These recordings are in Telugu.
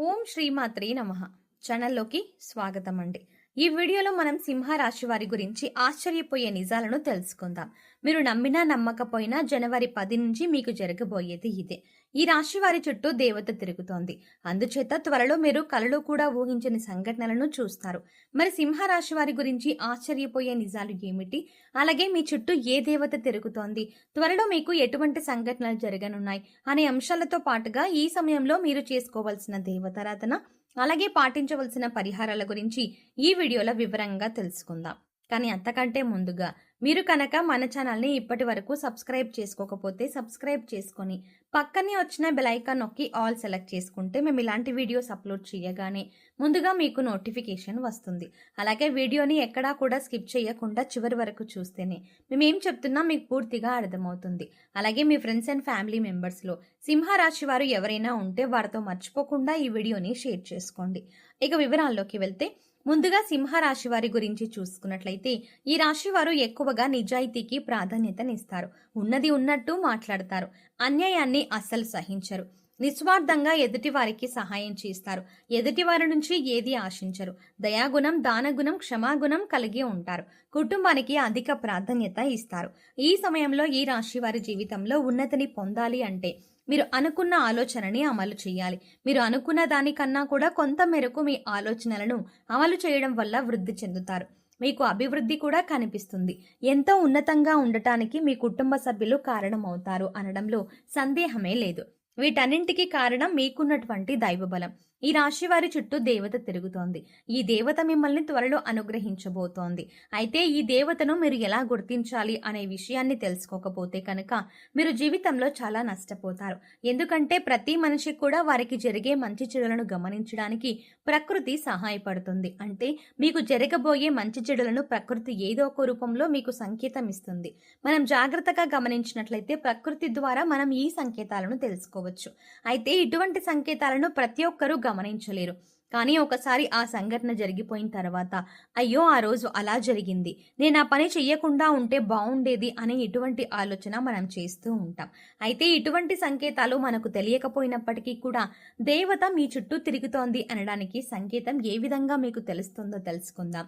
ఓం శ్రీమాత్రే నమః. ఛానల్లోకి స్వాగతం అండి. ఈ వీడియోలో మనం సింహరాశి వారి గురించి ఆశ్చర్యపోయే నిజాలను తెలుసుకుందాం. మీరు నమ్మినా నమ్మకపోయినా జనవరి 10 నుంచి మీకు జరగబోయేది ఇదే. ఈ రాశి వారి చుట్టూ దేవత తిరుగుతోంది. అందుచేత త్వరలో మీరు కలలో కూడా ఊహించని సంఘటనలను చూస్తారు. మరి సింహరాశి వారి గురించి ఆశ్చర్యపోయే నిజాలు ఏమిటి? అలాగే మీ చుట్టూ ఏ దేవత తిరుగుతోంది? త్వరలో మీకు ఎటువంటి సంఘటనలు జరగనున్నాయి అనే అంశాలతో పాటుగా ఈ సమయంలో మీరు చేసుకోవాల్సిన దేవతారాధన అలాగే పాటించవలసిన పరిహారాల గురించి ఈ వీడియోలో వివరంగా తెలుసుకుందాం. కానీ అంతకంటే ముందుగా మీరు కనుక మన ఛానల్ని ఇప్పటి వరకు సబ్స్క్రైబ్ చేసుకోకపోతే సబ్స్క్రైబ్ చేసుకొని పక్కనే వచ్చిన బెల్ ఐకాన్ నొక్కి ఆల్ సెలెక్ట్ చేసుకుంటే మేము ఇలాంటి వీడియోస్ అప్లోడ్ చేయగానే ముందుగా మీకు నోటిఫికేషన్ వస్తుంది. అలాగే వీడియోని ఎక్కడా కూడా స్కిప్ చేయకుండా చివరి వరకు చూస్తేనే మేమేం చెప్తున్నా మీకు పూర్తిగా అర్థమవుతుంది. అలాగే మీ ఫ్రెండ్స్ అండ్ ఫ్యామిలీ మెంబర్స్లో సింహరాశి వారు ఎవరైనా ఉంటే వారితో మర్చిపోకుండా ఈ వీడియోని షేర్ చేసుకోండి. ఇక వివరాల్లోకి వెళ్తే ముందుగా సింహరాశి వారి గురించి చూసుకున్నట్లయితే ఈ రాశి వారు ఎక్కువగా నిజాయితీకి ప్రాధాన్యతనిస్తారు. ఉన్నది ఉన్నట్టు మాట్లాడతారు. అన్యాయాన్ని అస్సలు సహించరు. నిస్వార్థంగా ఎదుటి వారికి సహాయం చేస్తారు. ఎదుటి వారి నుంచి ఏది ఆశించరు. దయాగుణం, దానగుణం, క్షమాగుణం కలిగి ఉంటారు. కుటుంబానికి అధిక ప్రాధాన్యత ఇస్తారు. ఈ సమయంలో ఈ రాశి వారి జీవితంలో ఉన్నతిని పొందాలి అంటే మీరు అనుకున్న ఆలోచనని అమలు చేయాలి. మీరు అనుకున్న దానికన్నా కూడా కొంత మేరకు మీ ఆలోచనలను అమలు చేయడం వల్ల వృద్ధి చెందుతారు. మీకు అభివృద్ధి కూడా కనిపిస్తుంది. ఎంతో ఉన్నతంగా ఉండటానికి మీ కుటుంబ సభ్యులు కారణమవుతారు అనడంలో సందేహమే లేదు. వీటన్నింటికి కారణం మీకున్నటువంటి దైవబలం. ఈ రాశి వారి చుట్టూ దేవత తిరుగుతోంది. ఈ దేవత మిమ్మల్ని త్వరలో అనుగ్రహించబోతోంది. అయితే ఈ దేవతను మీరు ఎలా గుర్తించాలి అనే విషయాన్ని తెలుసుకోకపోతే కనుక మీరు జీవితంలో చాలా నష్టపోతారు. ఎందుకంటే ప్రతి మనిషికి కూడా వారికి జరిగే మంచి చెడులను గమనించడానికి ప్రకృతి సహాయపడుతుంది. అంటే మీకు జరగబోయే మంచి చెడులను ప్రకృతి ఏదో ఒక రూపంలో మీకు సంకేతం ఇస్తుంది. మనం జాగ్రత్తగా గమనించినట్లయితే ప్రకృతి ద్వారా మనం ఈ సంకేతాలను తెలుసుకోవచ్చు. అయితే ఇటువంటి సంకేతాలను ప్రతి ఒక్కరూ గమనించలేరు. కానీ ఒకసారి ఆ సంఘటన జరిగిపోయిన తర్వాత అయ్యో ఆ రోజు అలా జరిగింది, నేను ఆ పని చెయ్యకుండా ఉంటే బాగుండేది అనే ఇటువంటి ఆలోచన మనం చేస్తూ ఉంటాం. అయితే ఇటువంటి సంకేతాలు మనకు తెలియకపోయినప్పటికీ కూడా దేవత మీ చుట్టూ తిరుగుతోంది అనడానికి సంకేతం ఏ విధంగా మీకు తెలుస్తుందో తెలుసుకుందాం.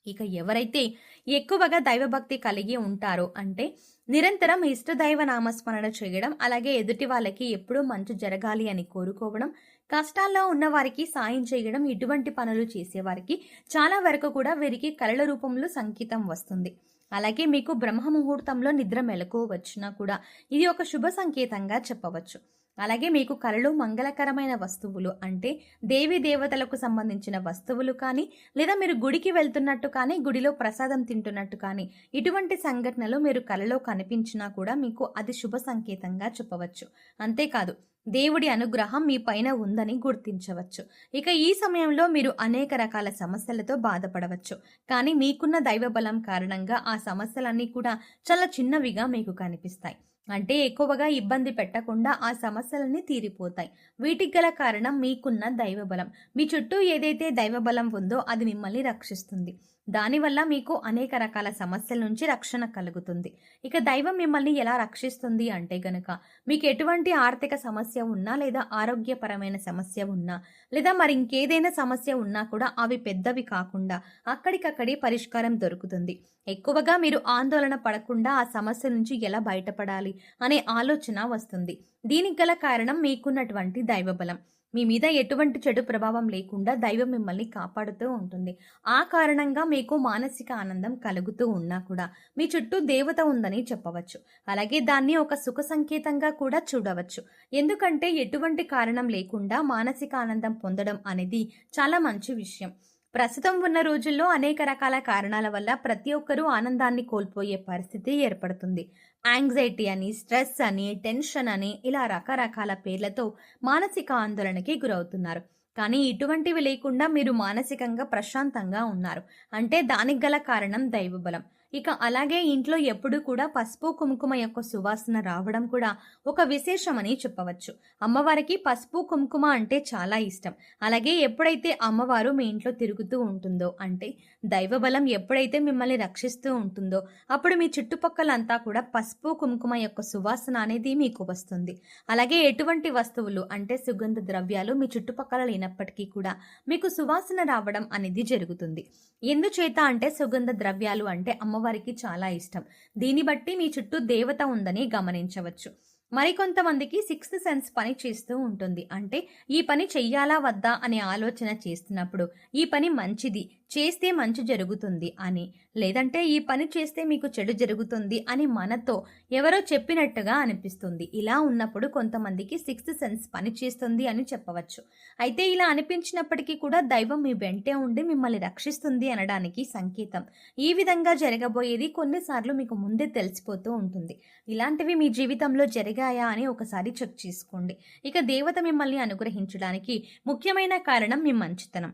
ఇక ఎవరైతే ఎక్కువగా దైవభక్తి కలిగి ఉంటారో అంటే నిరంతరం ఇష్టదైవ నామస్మరణ చేయడం, అలాగే ఎదుటి వాళ్ళకి ఎప్పుడూ మంచి జరగాలి అని కోరుకోవడం, కష్టాల్లో ఉన్న వారికి సాయం చేయడం, ఇటువంటి పనులు చేసేవారికి చాలా వరకు కూడా వీరికి కళల రూపంలో సంకేతం వస్తుంది. అలాగే మీకు బ్రహ్మ ముహూర్తంలో నిద్ర మెలకువ వచ్చినా కూడా ఇది ఒక శుభ సంకేతంగా చెప్పవచ్చు. అలాగే మీకు కలలో మంగళకరమైన వస్తువులు అంటే దేవీ దేవతలకు సంబంధించిన వస్తువులు కానీ లేదా మీరు గుడికి వెళ్తున్నట్టు కానీ గుడిలో ప్రసాదం తింటున్నట్టు కానీ ఇటువంటి సంఘటనలు మీరు కలలో కనిపించినా కూడా మీకు అది శుభ సంకేతంగా చెప్పవచ్చు. అంతేకాదు దేవుడి అనుగ్రహం మీ పైన ఉందని గుర్తించవచ్చు. ఇక ఈ సమయంలో మీరు అనేక రకాల సమస్యలతో బాధపడవచ్చు. కానీ మీకున్న దైవబలం కారణంగా ఆ సమస్యలన్నీ కూడా చాలా చిన్నవిగా మీకు కనిపిస్తాయి. అంటే ఎక్కువగా ఇబ్బంది పెట్టకుండా ఆ సమస్యలన్నీ తీరిపోతాయి. వీటికి గల కారణం మీకున్న దైవబలం. మీ చుట్టూ ఏదైతే దైవబలం ఉందో అది మిమ్మల్ని రక్షిస్తుంది. దానివల్ల మీకు అనేక రకాల సమస్యల నుంచి రక్షణ కలుగుతుంది. ఇక దైవం మిమ్మల్ని ఎలా రక్షిస్తుంది అంటే గనక మీకు ఎటువంటి ఆర్థిక సమస్య ఉన్నా లేదా ఆరోగ్యపరమైన సమస్య ఉన్నా లేదా మరి ఇంకేదైనా సమస్య ఉన్నా కూడా అవి పెద్దవి కాకుండా అక్కడికక్కడే పరిష్కారం దొరుకుతుంది. ఎక్కువగా మీరు ఆందోళన పడకుండా ఆ సమస్య నుంచి ఎలా బయటపడాలి అనే ఆలోచన వస్తుంది. దీనికి గల కారణం మీకున్నటువంటి దైవబలం. మీ మీద ఎటువంటి చెడు ప్రభావం లేకుండా దైవం మిమ్మల్ని కాపాడుతూ ఉంటుంది. ఆ కారణంగా మీకు మానసిక ఆనందం కలుగుతూ ఉన్నా కూడా మీ చుట్టూ దేవత ఉందని చెప్పవచ్చు. అలాగే దాన్ని ఒక సుఖ సంకేతంగా కూడా చూడవచ్చు. ఎందుకంటే ఎటువంటి కారణం లేకుండా మానసిక ఆనందం పొందడం అనేది చాలా మంచి విషయం. ప్రస్తుతం ఉన్న రోజుల్లో అనేక రకాల కారణాల వల్ల ప్రతి ఒక్కరూ ఆనందాన్ని కోల్పోయే పరిస్థితి ఏర్పడుతుంది. యాంగ్జైటీ అని, స్ట్రెస్ అని, టెన్షన్ అని ఇలా రకరకాల పేర్లతో మానసిక ఆందోళనకి గురవుతున్నారు. కానీ ఇటువంటివి లేకుండా మీరు మానసికంగా ప్రశాంతంగా ఉన్నారు అంటే దానికి గల కారణం దైవబలం. ఇక అలాగే ఇంట్లో ఎప్పుడూ కూడా పసుపు కుంకుమ యొక్క సువాసన రావడం కూడా ఒక విశేషమని చెప్పవచ్చు. అమ్మవారికి పసుపు కుంకుమ అంటే చాలా ఇష్టం. అలాగే ఎప్పుడైతే అమ్మవారు మీ ఇంట్లో తిరుగుతూ ఉంటుందో, అంటే దైవబలం ఎప్పుడైతే మిమ్మల్ని రక్షిస్తూ ఉంటుందో, అప్పుడు మీ చుట్టుపక్కలంతా కూడా పసుపు కుంకుమ యొక్క సువాసన అనేది మీకు వస్తుంది. అలాగే ఎటువంటి వస్తువులు అంటే సుగంధ ద్రవ్యాలు మీ చుట్టుపక్కల లేనప్పటికీ కూడా మీకు సువాసన రావడం అనేది జరుగుతుంది. ఎందుచేత అంటే సుగంధ ద్రవ్యాలు అంటే అమ్మవారికి చాలా ఇష్టం. దీన్ని బట్టి మీ చుట్టూ దేవత ఉందని గమనించవచ్చు. మరికొంతమందికి సిక్స్త్ సెన్స్ పని చేస్తూ ఉంటుంది. అంటే ఈ పని చెయ్యాలా వద్దా అనే ఆలోచన చేస్తున్నప్పుడు ఈ పని మంచిది, చేస్తే మంచి జరుగుతుంది అని, లేదంటే ఈ పని చేస్తే మీకు చెడు జరుగుతుంది అని మనతో ఎవరో చెప్పినట్టుగా అనిపిస్తుంది. ఇలా ఉన్నప్పుడు కొంతమందికి సిక్స్త్ సెన్స్ పని చేస్తుంది అని చెప్పవచ్చు. అయితే ఇలా అనిపించినప్పటికీ కూడా దైవం మీ వెంటే ఉండి మిమ్మల్ని రక్షిస్తుంది అనడానికి సంకేతం. ఈ విధంగా జరగబోయేది కొన్నిసార్లు మీకు ముందే తెలిసిపోతూ ఉంటుంది. ఇలాంటివి మీ జీవితంలో జరిగాయా అని ఒకసారి చెక్ చేసుకోండి. ఇక దేవత మిమ్మల్ని అనుగ్రహించడానికి ముఖ్యమైన కారణం మీ మంచితనం.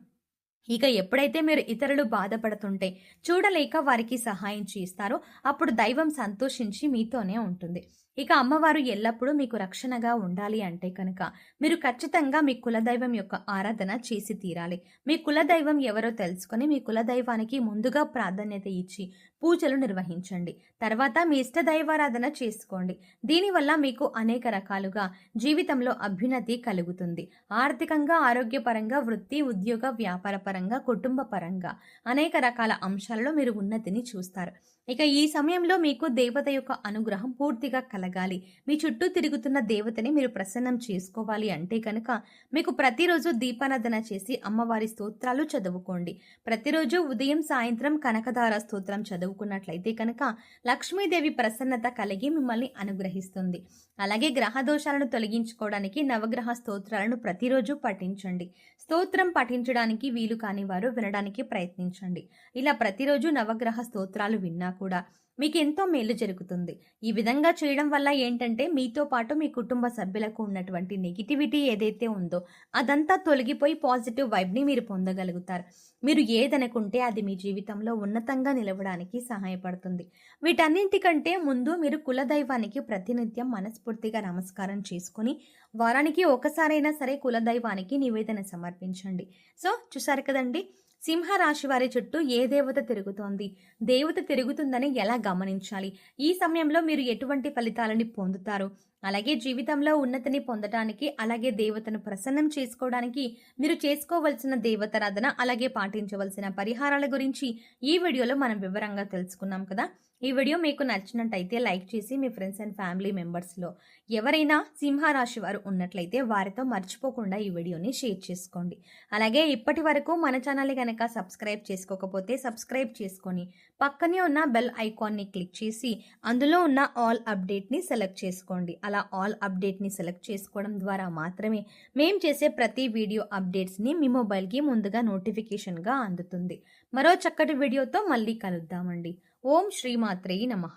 ఇక ఎప్పుడైతే మీరు ఇతరులు బాధపడుతుంటే చూడలేక వారికి సహాయం చేస్తారో అప్పుడు దైవం సంతోషించి మీతోనే ఉంటుంది. ఇక అమ్మవారు ఎల్లప్పుడూ మీకు రక్షణగా ఉండాలి అంటే కనుక మీరు ఖచ్చితంగా మీ కులదైవం యొక్క ఆరాధన చేసి తీరాలి. మీ కులదైవం ఎవరో తెలుసుకొని మీ కులదైవానికి ముందుగా ప్రాధాన్యత ఇచ్చి పూజలు నిర్వహించండి. తర్వాత మీ ఇష్ట దైవారాధన చేసుకోండి. దీనివల్ల మీకు అనేక రకాలుగా జీవితంలో అభ్యున్నతి కలుగుతుంది. ఆర్థికంగా, ఆరోగ్యపరంగా, వృత్తి, ఉద్యోగ, వ్యాపార పరంగా, కుటుంబ పరంగా అనేక రకాల అంశాలలో మీరు ఉన్నతిని చూస్తారు. ఇక ఈ సమయంలో మీకు దేవత యొక్క అనుగ్రహం పూర్తిగా కలగాలి. మీ చుట్టూ తిరుగుతున్న దేవతని మీరు ప్రసన్నం చేసుకోవాలి అంటే కనుక మీకు ప్రతిరోజు దీపారాధన చేసి అమ్మవారి స్తోత్రాలు చదువుకోండి. ప్రతిరోజు ఉదయం సాయంత్రం కనకదార స్తోత్రం చదువుకున్నట్లయితే కనుక లక్ష్మీదేవి ప్రసన్నత కలిగి మిమ్మల్ని అనుగ్రహిస్తుంది. అలాగే గ్రహ దోషాలను తొలగించుకోవడానికి నవగ్రహ స్తోత్రాలను ప్రతిరోజు పఠించండి. స్తోత్రం పఠించడానికి వీలు కాని వారు వినడానికి ప్రయత్నించండి. ఇలా ప్రతిరోజు నవగ్రహ స్తోత్రాలు విన్నా కూడా మీకు ఎంతో మేలు జరుగుతుంది. ఈ విధంగా చేయడం వల్ల ఏంటంటే మీతో పాటు మీ కుటుంబ సభ్యులకు ఉన్నటువంటి నెగిటివిటీ ఏదైతే ఉందో అదంతా తొలగిపోయి పాజిటివ్ వైబ్ని మీరు పొందగలుగుతారు. మీరు ఏదనుకుంటే అది మీ జీవితంలో ఉన్నతంగా నిలవడానికి సహాయపడుతుంది. వీటన్నింటికంటే ముందు మీరు కులదైవానికి ప్రతినిత్యం మనస్ఫూర్తిగా నమస్కారం చేసుకుని వారానికి ఒకసారైనా సరే కులదైవానికి నివేదన సమర్పించండి. సో చూసారు కదండి, సింహరాశి వారి చుట్టూ ఏ దేవత తిరుగుతోంది, దేవత తిరుగుతుందని ఎలా గమనించాలి, ఈ సమయంలో మీరు ఎటువంటి ఫలితాలని పొందుతారు, అలాగే జీవితంలో ఉన్నతిని పొందడానికి, అలాగే దేవతను ప్రసన్నం చేసుకోవడానికి మీరు చేసుకోవలసిన దేవతారాధన, అలాగే పాటించవలసిన పరిహారాల గురించి ఈ వీడియోలో మనం వివరంగా తెలుసుకున్నాం కదా. ఈ వీడియో మీకు నచ్చినట్టయితే లైక్ చేసి మీ ఫ్రెండ్స్ అండ్ ఫ్యామిలీ మెంబర్స్లో ఎవరైనా సింహరాశి వారు ఉన్నట్లయితే వారితో మర్చిపోకుండా ఈ వీడియోని షేర్ చేసుకోండి. అలాగే ఇప్పటి వరకు మన ఛానల్ని కనుక సబ్స్క్రైబ్ చేసుకోకపోతే సబ్స్క్రైబ్ చేసుకొని పక్కనే ఉన్న బెల్ ఐకాన్ని క్లిక్ చేసి అందులో ఉన్న ఆల్ అప్డేట్ని సెలెక్ట్ చేసుకోండి. అలా ఆల్ అప్డేట్ని సెలెక్ట్ చేసుకోవడం ద్వారా మాత్రమే మేము చేసే ప్రతి వీడియో అప్డేట్స్ని మీ మొబైల్కి ముందుగా నోటిఫికేషన్గా అందుతుంది. మరో చక్కటి వీడియోతో మళ్ళీ కలుద్దామండి. ఓం శ్రీమాత్రే నమః.